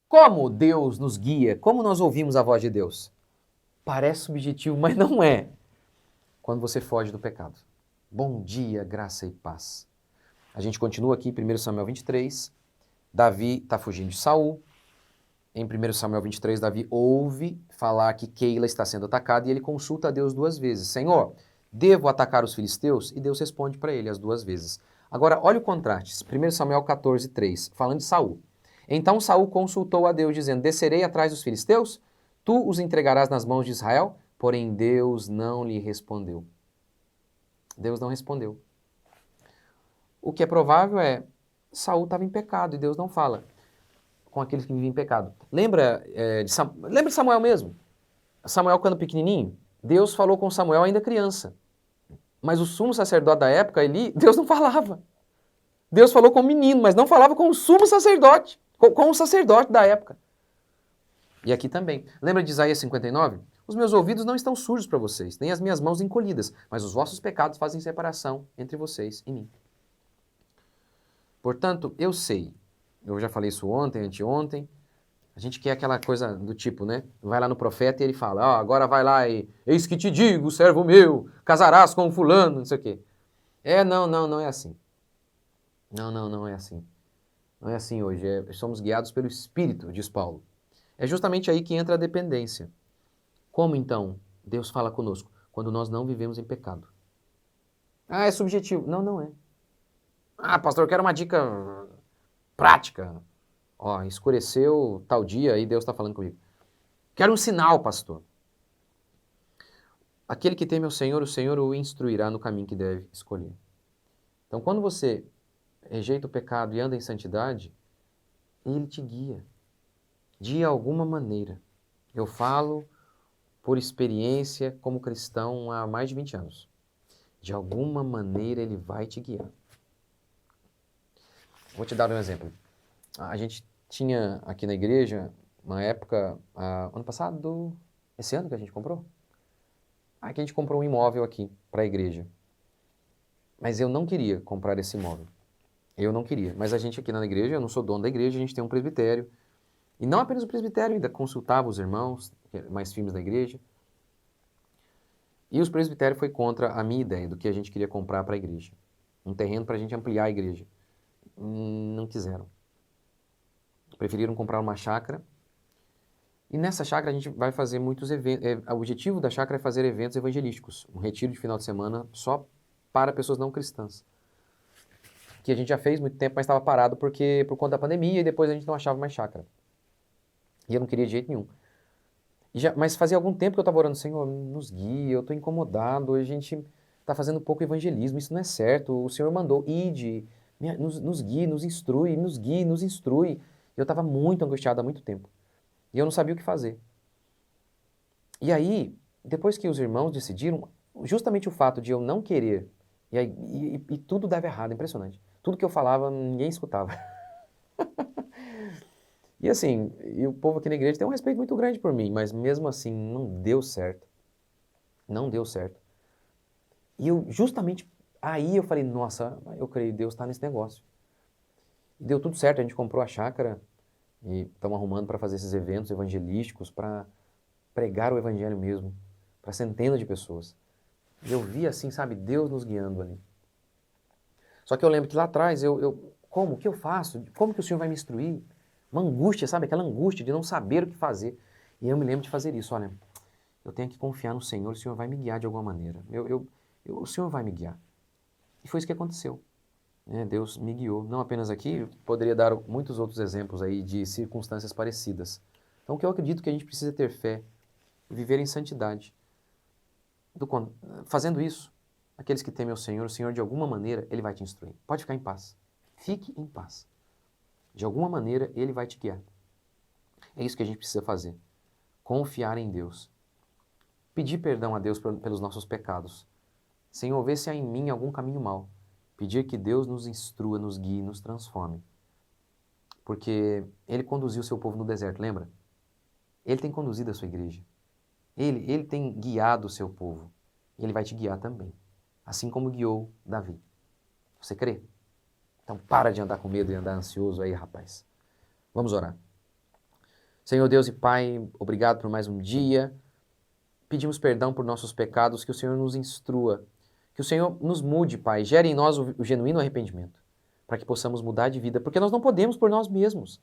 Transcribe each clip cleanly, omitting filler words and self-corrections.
Como Deus nos guia? Como nós ouvimos a voz de Deus? Parece subjetivo, mas não é. Quando você foge do pecado. Bom dia, graça e paz. A gente continua aqui, 1 Samuel 23. Davi está fugindo de Saul. Em 1 Samuel 23, Davi ouve falar que Keila está sendo atacada e ele consulta a Deus 2 vezes. Senhor, devo atacar os filisteus? E Deus responde para ele as 2 vezes. Agora, olha o contraste. 1 Samuel 14, 3, falando de Saul. Então Saul consultou a Deus, dizendo, descerei atrás dos filisteus? Tu os entregarás nas mãos de Israel? Porém, Deus não lhe respondeu. Deus não respondeu. O que é provável é, Saul estava em pecado e Deus não fala com aqueles que vivem em pecado. Lembra de Samuel mesmo? Samuel, quando pequenininho, Deus falou com Samuel ainda criança. Mas o sumo sacerdote da época, Eli, Deus não falava. Deus falou com o menino, mas não falava com o sumo sacerdote, com o sacerdote da época. E aqui também. Lembra de Isaías 59? Os meus ouvidos não estão sujos para vocês, nem as minhas mãos encolhidas, mas os vossos pecados fazem separação entre vocês e mim. Portanto, eu sei, eu já falei isso ontem, anteontem, a gente quer aquela coisa do tipo, né? Vai lá no profeta e ele fala, agora vai lá e eis que te digo, servo meu, casarás com fulano, não sei o quê. Não é assim. Não é assim. Não é assim hoje, somos guiados pelo Espírito, diz Paulo. É justamente aí que entra a dependência. Como então Deus fala conosco? Quando nós não vivemos em pecado. É subjetivo. Não é. Pastor, eu quero uma dica prática. Escureceu tal dia e Deus está falando comigo. Quero um sinal, pastor. Aquele que teme ao Senhor, o Senhor o instruirá no caminho que deve escolher. Então, quando você rejeita o pecado e anda em santidade, Ele te guia. De alguma maneira. Eu falo por experiência como cristão há mais de 20 anos. De alguma maneira Ele vai te guiar. Vou te dar um exemplo. A gente tinha aqui na igreja, uma época, ano passado, esse ano que a gente comprou? Que a gente comprou um imóvel aqui para a igreja. Mas eu não queria comprar esse imóvel. Eu não queria. Mas a gente aqui na igreja, eu não sou dono da igreja, a gente tem um presbitério. E não apenas o presbitério, ainda consultava os irmãos mais firmes da igreja. E os presbitérios foi contra a minha ideia do que a gente queria comprar para a igreja. Um terreno para a gente ampliar a igreja. Não quiseram. Preferiram comprar uma chácara. E nessa chácara a gente vai fazer muitos eventos. O objetivo da chácara é fazer eventos evangelísticos. Um retiro de final de semana só para pessoas não cristãs. Que a gente já fez muito tempo, mas estava parado por conta da pandemia e depois a gente não achava mais chácara. E eu não queria de jeito nenhum. Mas fazia algum tempo que eu estava orando, Senhor, nos guia, eu estou incomodado, a gente está fazendo pouco evangelismo, isso não é certo, o Senhor mandou, ide, nos guie, nos instrui, nos guie, nos instrui. Eu estava muito angustiado há muito tempo. E eu não sabia o que fazer. E aí, depois que os irmãos decidiram, justamente o fato de eu não querer, e tudo dava errado, impressionante. Tudo que eu falava, ninguém escutava. E assim, o povo aqui na igreja tem um respeito muito grande por mim, mas mesmo assim não deu certo. Não deu certo. E justamente aí eu falei, nossa, eu creio que Deus está nesse negócio. E deu tudo certo, a gente comprou a chácara e estamos arrumando para fazer esses eventos evangelísticos, para pregar o evangelho mesmo, para centenas de pessoas. E eu vi assim, sabe, Deus nos guiando ali. Só que eu lembro que lá atrás, como? O que eu faço? Como que o Senhor vai me instruir? Uma angústia, sabe? Aquela angústia de não saber o que fazer. E eu me lembro de fazer isso, olha, eu tenho que confiar no Senhor, o Senhor vai me guiar de alguma maneira. O Senhor vai me guiar. E foi isso que aconteceu. Deus me guiou. Não apenas aqui, eu poderia dar muitos outros exemplos aí de circunstâncias parecidas. Então, o que eu acredito que a gente precisa ter fé e viver em santidade. Fazendo isso, aqueles que temem o Senhor de alguma maneira, Ele vai te instruir. Pode ficar em paz. Fique em paz. De alguma maneira, Ele vai te guiar. É isso que a gente precisa fazer. Confiar em Deus. Pedir perdão a Deus pelos nossos pecados. Senhor, vê se há em mim algum caminho mau. Pedir que Deus nos instrua, nos guie, nos transforme. Porque Ele conduziu o seu povo no deserto, lembra? Ele tem conduzido a sua igreja. Ele tem guiado o seu povo. Ele vai te guiar também. Assim como guiou Davi. Você crê? Então para de andar com medo e andar ansioso aí, rapaz. Vamos orar. Senhor Deus e Pai, obrigado por mais um dia. Pedimos perdão por nossos pecados, que o Senhor nos instrua, que o Senhor nos mude, Pai, gere em nós o genuíno arrependimento, para que possamos mudar de vida, porque nós não podemos por nós mesmos.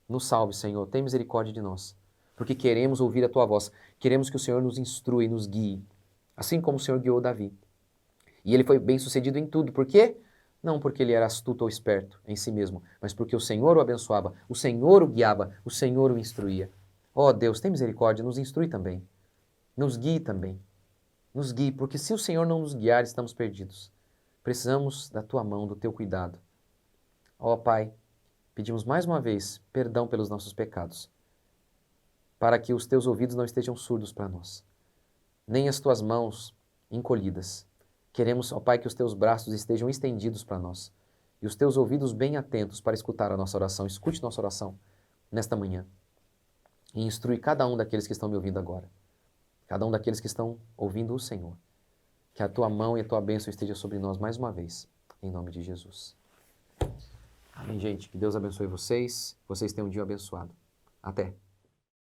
Nos salve, Senhor, tem misericórdia de nós, porque queremos ouvir a Tua voz, queremos que o Senhor nos instrua e nos guie, assim como o Senhor guiou Davi. E ele foi bem-sucedido em tudo, por quê? Não porque ele era astuto ou esperto em si mesmo, mas porque o Senhor o abençoava, o Senhor o guiava, o Senhor o instruía. Ó Deus, tem misericórdia, nos instrui também. Nos guie também. Nos guie, porque se o Senhor não nos guiar, estamos perdidos. Precisamos da Tua mão, do Teu cuidado. Ó Pai, pedimos mais uma vez perdão pelos nossos pecados, para que os Teus ouvidos não estejam surdos para nós, nem as Tuas mãos encolhidas. Queremos, ó Pai, que os Teus braços estejam estendidos para nós e os Teus ouvidos bem atentos para escutar a nossa oração. Escute nossa oração nesta manhã e instrui cada um daqueles que estão me ouvindo agora. Cada um daqueles que estão ouvindo o Senhor. Que a Tua mão e a Tua bênção esteja sobre nós mais uma vez, em nome de Jesus. Amém, gente. Que Deus abençoe vocês. Vocês tenham um dia abençoado. Até.